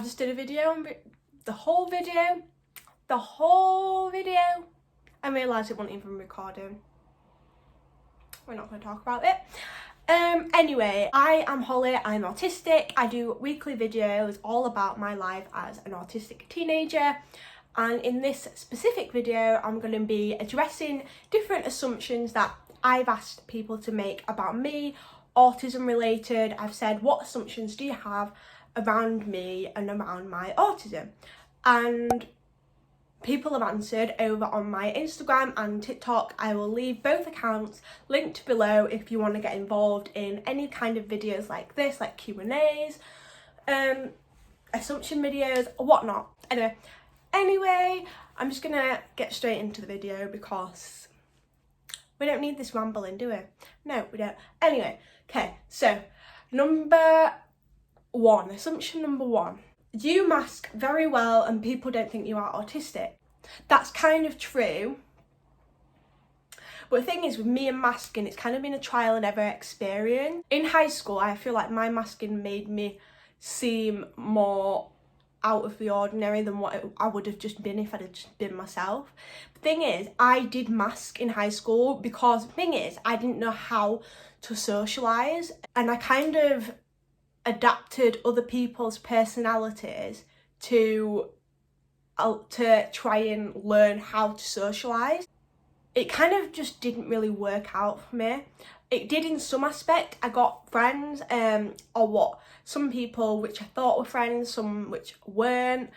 just did a video on the whole video and realised it wasn't even recording. We're not going to talk about it. Anyway, I am Holly, I'm autistic. I do weekly videos all about my life as an autistic teenager, and in this specific video I'm going to be addressing different assumptions that I've asked people to make about me, autism related. I've said, what assumptions do you have around me and around my autism? And people have answered over on my Instagram and TikTok. I will leave both accounts linked below if you want to get involved in any kind of videos like this, like Q&As, assumption videos or whatnot. Anyway, I'm just gonna get straight into the video because we don't need this rambling, do we? No, we don't. Anyway, okay, so assumption number one. You mask very well and people don't think you are autistic. That's kind of true. But the thing is, with me and masking, it's kind of been a trial and error experience. In high school, I feel like my masking made me seem more out of the ordinary than what I would have just been if I'd have just been myself. The thing is, I did mask in high school because the thing is, I didn't know how to socialise, and I kind of adapted other people's personalities to try and learn how to socialise. It kind of just didn't really work out for me. It did in some aspect. I got friends, some people which I thought were friends, some which weren't,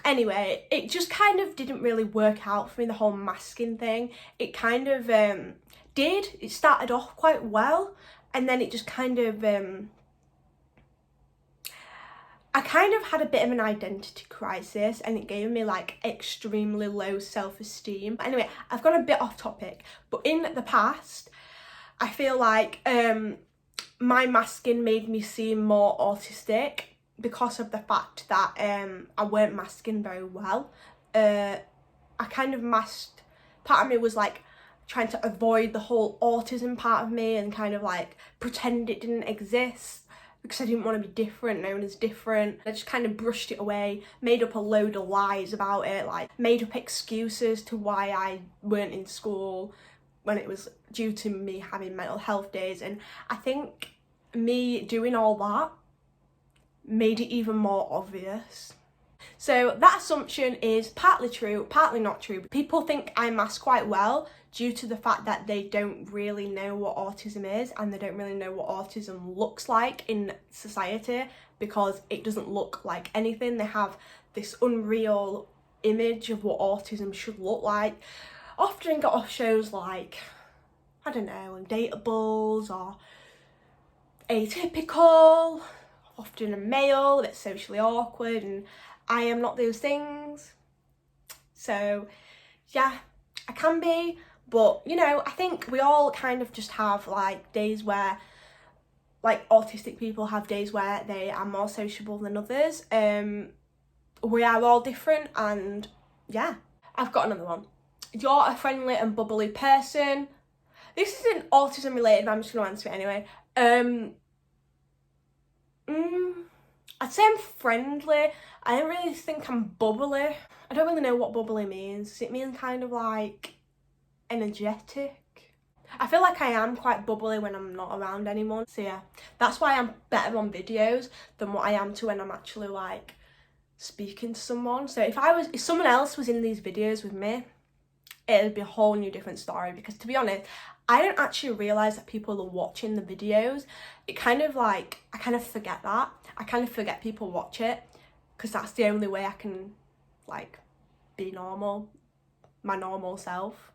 Anyway, it just kind of didn't really work out for me, the whole masking thing. It kind of did. It started off quite well, and then it just kind of I kind of had a bit of an identity crisis, and it gave me like extremely low self-esteem. Anyway, I've gone a bit off topic, but in the past I feel like my masking made me seem more autistic because of the fact that I weren't masking very well. I kind of masked, part of me was like trying to avoid the whole autism part of me and kind of like pretend it didn't exist because I didn't want to be different, known as different. I just kind of brushed it away, made up a load of lies about it, like made up excuses to why I weren't in school when it was due to me having mental health days. And I think me doing all that made it even more obvious. So that assumption is partly true, partly not true. People think I mask quite well due to the fact that they don't really know what autism is, and they don't really know what autism looks like in society because it doesn't look like anything. They have this unreal image of what autism should look like. Often get off shows like, I don't know, Undateables or Atypical, often a male that's socially awkward, and I am not those things. So yeah, I can be, but you know, I think we all kind of just have like days where, like autistic people have days where they are more sociable than others. We are all different, and yeah. I've got another one. You're a friendly and bubbly person. This isn't autism related, but I'm just going to answer it anyway. I'd say I'm friendly. I don't really think I'm bubbly. I don't really know what bubbly means. It means kind of like energetic. I feel like I am quite bubbly when I'm not around anyone. So yeah, that's why I'm better on videos than what I am to when I'm actually like speaking to someone. So if someone else was in these videos with me, it'd be a whole new different story, because to be honest, I don't actually realise that people are watching the videos. It kind of like, I kind of forget that. I kind of forget people watch it, because that's the only way I can like be normal, my normal self.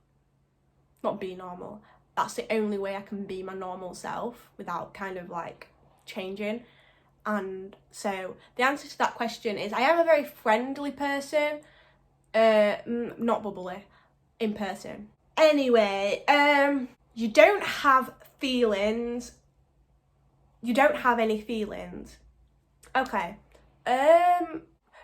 Not be normal. That's the only way I can be my normal self without kind of like changing. And so the answer to that question is I am a very friendly person, not bubbly in person. Anyway, you don't have feelings. You don't have any feelings. Okay.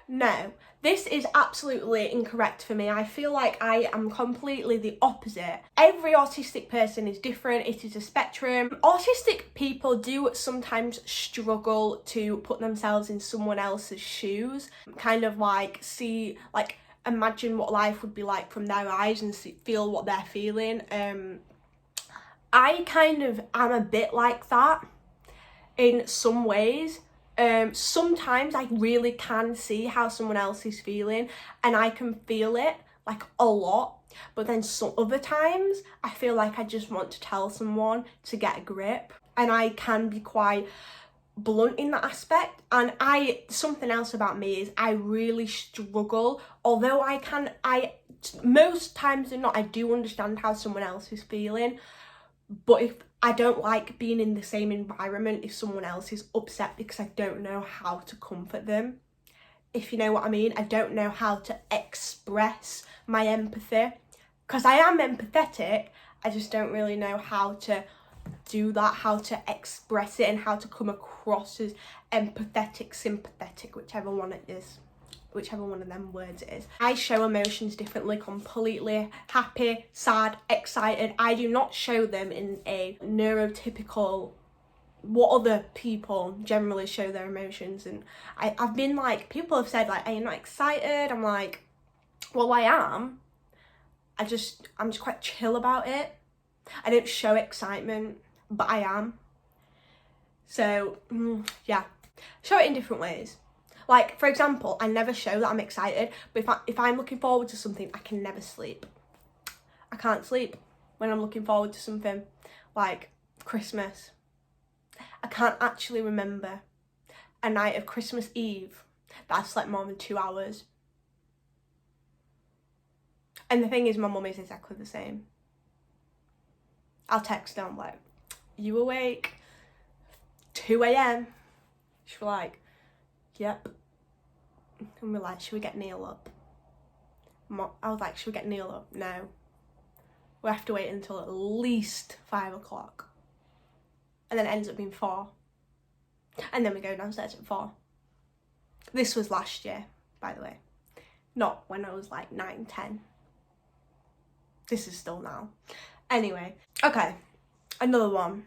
No, this is absolutely incorrect for me. I feel like I am completely the opposite. Every autistic person is different. It is a spectrum. Autistic people do sometimes struggle to put themselves in someone else's shoes, kind of like imagine what life would be like from their eyes and feel what they're feeling. I kind of am a bit like that in some ways. Sometimes I really can see how someone else is feeling and I can feel it like a lot, but then some other times I feel like I just want to tell someone to get a grip, and I can be quite blunt in that aspect. And something else about me is I really struggle, although I most times than not I do understand how someone else is feeling, but if I don't like being in the same environment if someone else is upset, because I don't know how to comfort them, if you know what I mean. I don't know how to express my empathy, because I am empathetic, I just don't really know how to do that, how to express it and how to come across as empathetic, sympathetic, whichever one of them words it is. I show emotions differently completely. Happy, sad, excited. I do not show them in a neurotypical, what other people generally show their emotions. And I've been like, people have said like, are you not excited? I'm like, well, I am. I'm just quite chill about it. I don't show excitement, but I am. So yeah, show it in different ways. Like, for example, I never show that I'm excited, but if I'm looking forward to something, I can never sleep. I can't sleep when I'm looking forward to something like Christmas. I can't actually remember a night of Christmas Eve that I slept more than 2 hours. And the thing is, my mum is exactly the same. I'll text her, I'm like, you awake? 2 a.m. She's like, yep. And we're like, should we get Neil up? I was like, should we get Neil up? No. We have to wait until at least 5 o'clock. And then it ends up being 4. And then we go downstairs at 4. This was last year, by the way. Not when I was like 9, 10. This is still now. Anyway, okay, another one.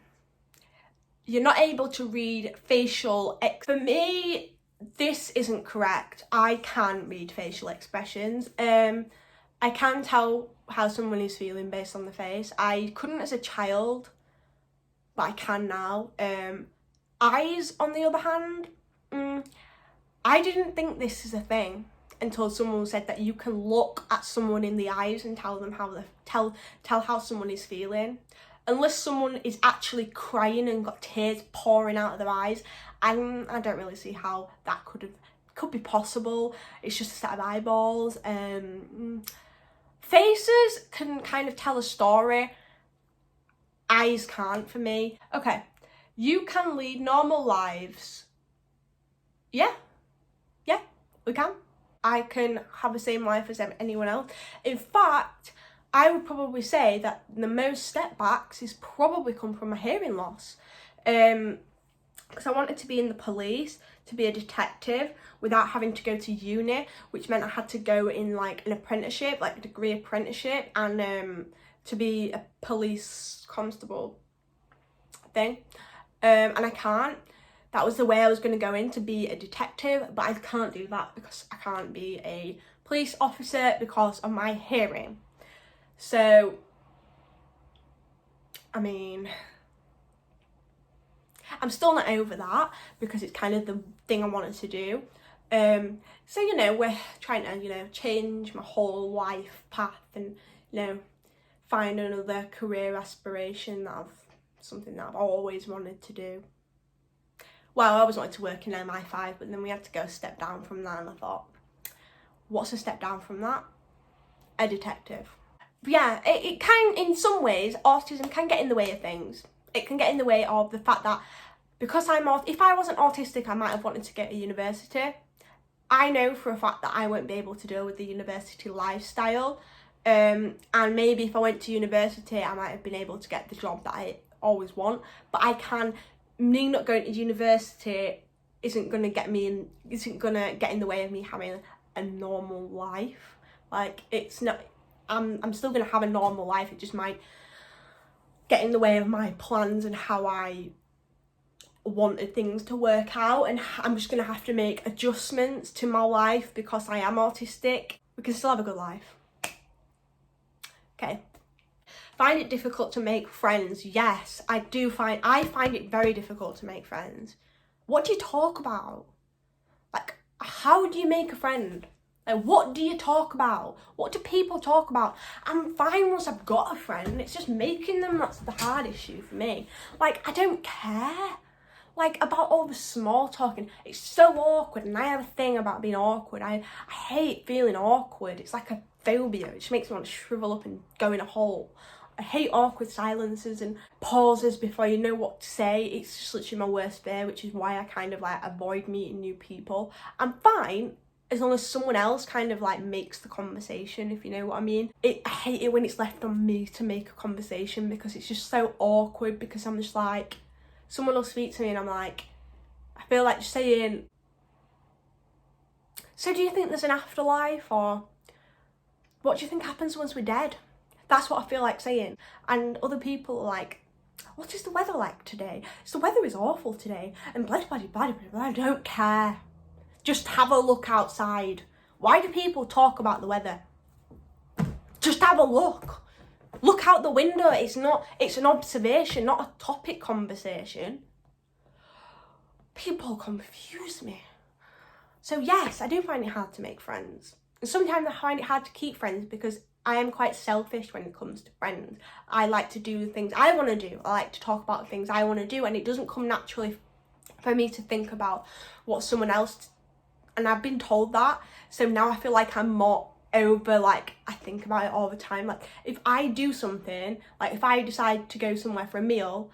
You're not able to read facial For me, this isn't correct. I can read facial expressions. I can tell how someone is feeling based on the face. I couldn't as a child, but I can now. Eyes, on the other hand, I didn't think this is a thing until someone said that you can look at someone in the eyes and tell them tell how someone is feeling. Unless someone is actually crying and got tears pouring out of their eyes, I don't really see how that could be possible. It's just a set of eyeballs. Faces can kind of tell a story. Eyes can't for me. Okay, you can lead normal lives. Yeah, we can. I can have the same life as anyone else. In fact, I would probably say that the most step backs is probably come from my hearing loss. Because I wanted to be in the police, to be a detective, without having to go to uni, which meant I had to go in like an apprenticeship, like a degree apprenticeship, and to be a police constable thing. And I can't. That was the way I was going to go in, to be a detective, but I can't do that because I can't be a police officer because of my hearing. So, I mean, I'm still not over that because it's kind of the thing I wanted to do. So, you know, we're trying to, you know, change my whole life path and, you know, find another career aspiration something that I've always wanted to do. Well, I always wanted to work in MI5, but then we had to go a step down from that, and I thought, what's a step down from that? A detective. But yeah, it can, in some ways, autism can get in the way of things. It can get in the way of the fact that because if I wasn't autistic, I might have wanted to go to university. I know for a fact that I won't be able to deal with the university lifestyle. And maybe if I went to university, I might have been able to get the job that I always want. But me not going to university isn't gonna get in the way of me having a normal life. Like, it's not, I'm still gonna have a normal life, it just might get in the way of my plans and how I wanted things to work out, and I'm just gonna have to make adjustments to my life because I am autistic. We can still have a good life. Okay. Find it difficult to make friends? Yes, I find it very difficult to make friends. What do you talk about? Like, how do you make a friend? Like, what do you talk about? What do people talk about? I'm fine once I've got a friend. It's just making them that's the hard issue for me. Like, I don't care. Like, about all the small talking. It's so awkward, and I have a thing about being awkward. I hate feeling awkward. It's like a phobia. It just makes me want to shrivel up and go in a hole. I hate awkward silences and pauses before you know what to say. It's just literally my worst fear, which is why I kind of like avoid meeting new people. I'm fine as long as someone else kind of like makes the conversation, if you know what I mean. I hate it when it's left on me to make a conversation because it's just so awkward, because I'm just like, someone will speak to me and I'm like, I feel like just saying, so do you think there's an afterlife, or what do you think happens once we're dead? That's what I feel like saying. And other people are like, what is the weather like today? So the weather is awful today. And blah, blah, blah, blah, blah. I don't care. Just have a look outside. Why do people talk about the weather? Just have a look. Look out the window. It's an observation, not a topic conversation. People confuse me. So yes, I do find it hard to make friends. And sometimes I find it hard to keep friends because I am quite selfish when it comes to friends. I like to do the things I want to do. I like to talk about the things I want to do, and it doesn't come naturally for me to think about what someone else, and I've been told that. So now I feel like I'm more over, like, I think about it all the time. Like, if I do something, like if I decide to go somewhere for a meal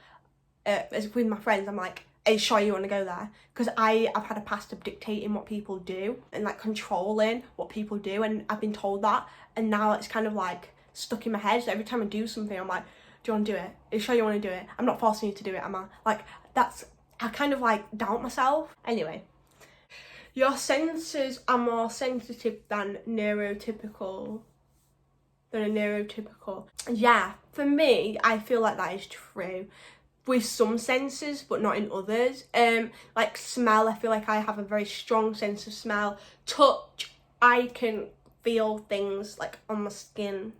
with my friends, I'm like, are you sure you want to go there? Because I've had a past of dictating what people do and like controlling what people do, and I've been told that, and now it's kind of like stuck in my head. So every time I do something, I'm like, do you want to do it? Are you sure you want to do it? I'm not forcing you to do it, am I? Like, I kind of like doubt myself. Anyway, your senses are more sensitive than a neurotypical. Yeah, for me, I feel like that is true. With some senses, but not in others. Like smell, I feel like I have a very strong sense of smell. Touch, I can feel things like on my skin.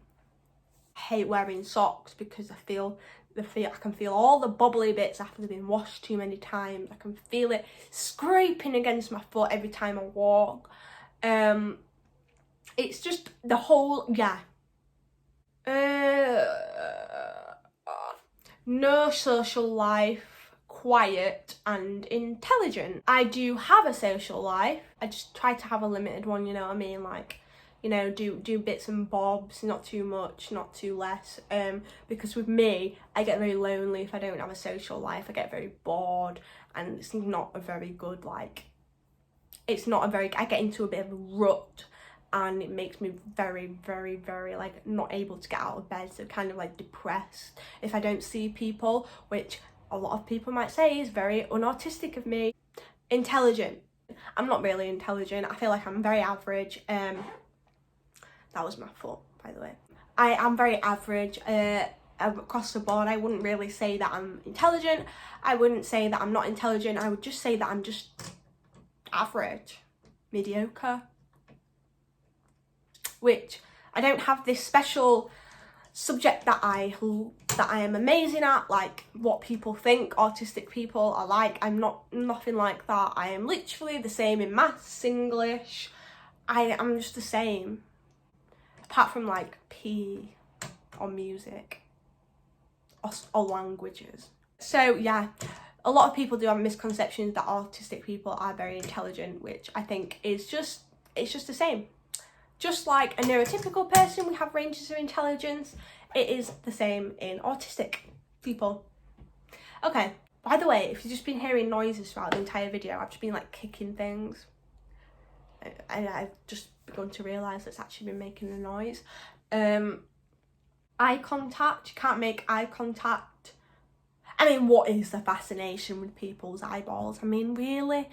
I hate wearing socks because I can feel all the bubbly bits after they've been washed too many times. I can feel it scraping against my foot every time I walk. It's just the whole, yeah. No social life, quiet and intelligent. I do have a social life. I just try to have a limited one, you know what I mean? Like, you know, do bits and bobs, not too much, not too less. Because with me, I get very lonely if I don't have a social life. I get very bored, and it's not a very good, like, I get into a bit of a rut, and it makes me very, very, very, like, not able to get out of bed, so kind of like depressed if I don't see people, which a lot of people might say is very unautistic of me. Intelligent. I'm not really intelligent. I feel like I'm very average. That was my foot, by the way. I am very average across the board. I wouldn't really say that I'm intelligent. I wouldn't say that I'm not intelligent. I would just say that I'm just average, mediocre. Which I don't have this special subject that I am amazing at, like what people think autistic people are like. I'm nothing like that. I am literally the same in maths, English. I'm just the same, apart from like P or music or languages. So yeah, a lot of people do have misconceptions that autistic people are very intelligent, which I think is just the same. Just like a neurotypical person, we have ranges of intelligence. It is the same in autistic people. Okay, by the way, if you've just been hearing noises throughout the entire video, I've just been like kicking things. And I've just begun to realise it's actually been making a noise. Eye contact, you can't make eye contact. I mean, what is the fascination with people's eyeballs? I mean, really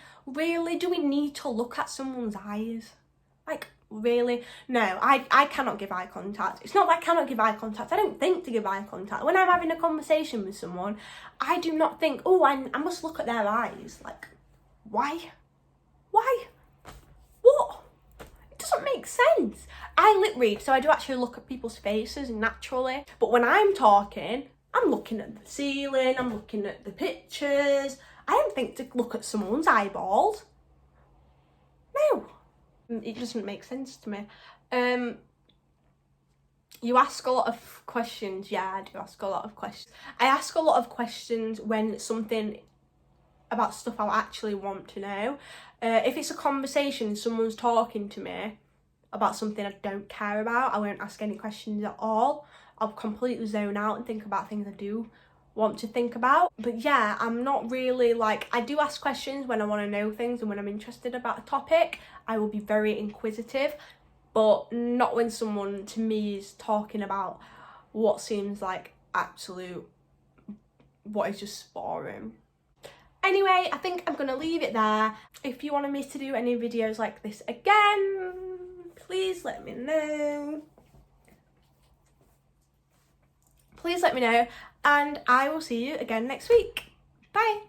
do we need to look at someone's eyes? Like, really? No, I cannot give eye contact. It's not that I cannot give eye contact. I don't think to give eye contact. When I'm having a conversation with someone, I do not think, oh, I must look at their eyes. Like, why? What? It doesn't make sense. I lip read, so I do actually look at people's faces naturally. But when I'm talking, I'm looking at the ceiling, I'm looking at the pictures. I don't think to look at someone's eyeballs. No. It doesn't make sense to me. You ask a lot of questions. Yeah, I do ask a lot of questions. I ask a lot of questions when it's something about stuff I actually want to know. If it's a conversation, someone's talking to me about something I don't care about, I won't ask any questions at all. I'll completely zone out and think about things I do want to think about. But yeah, I'm not really like, I do ask questions when I want to know things and when I'm interested about a topic. I will be very inquisitive, but not when someone to me is talking about what seems like what is just boring. Anyway, I think I'm gonna leave it there. If you wanted me to do any videos like this again, please let me know. Please let me know, and I will see you again next week. Bye.